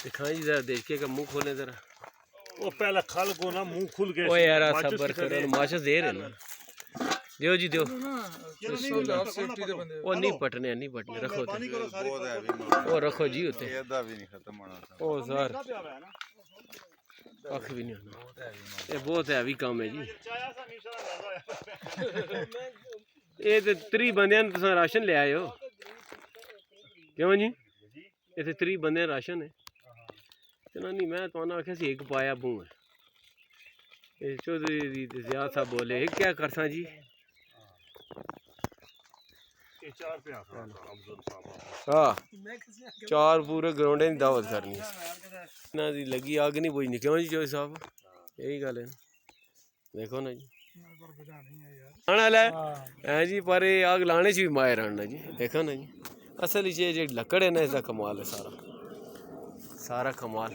दिखाएं जी जरा, देखिए का मुंह खोले जरा। वो पहला खल को ना मुंह खुल गया। ओ यार सबर करो, माचिस दे रहे ना, दियो जी दियो। वो नहीं पटने रखो वो रखो जी उते। ओ सर कख भी नहीं होना, ये बहुत हैवी काम है जी। ये तो 30 बंदे तुम राशन ले आए हो क्यों जी? इतने 30 बंदे राशन है चलो नहीं, मैं तो आख्या सी एक पाया बू है। चौधरी जियाद साहब बोले क्या करसा जी, हाँ 4 पूरे ग्राउंडे की दावत करनी ना जी। लगी आग नहीं बुझनी क्यों जी चौधरी साहब, यही गल है। देखो ना जी आने वाला है जी, पर आग लाने च भी माहिर आना जी। देखो ना जी, असल जी लकड़ है ना, इसका कमाल है सारा कमाल।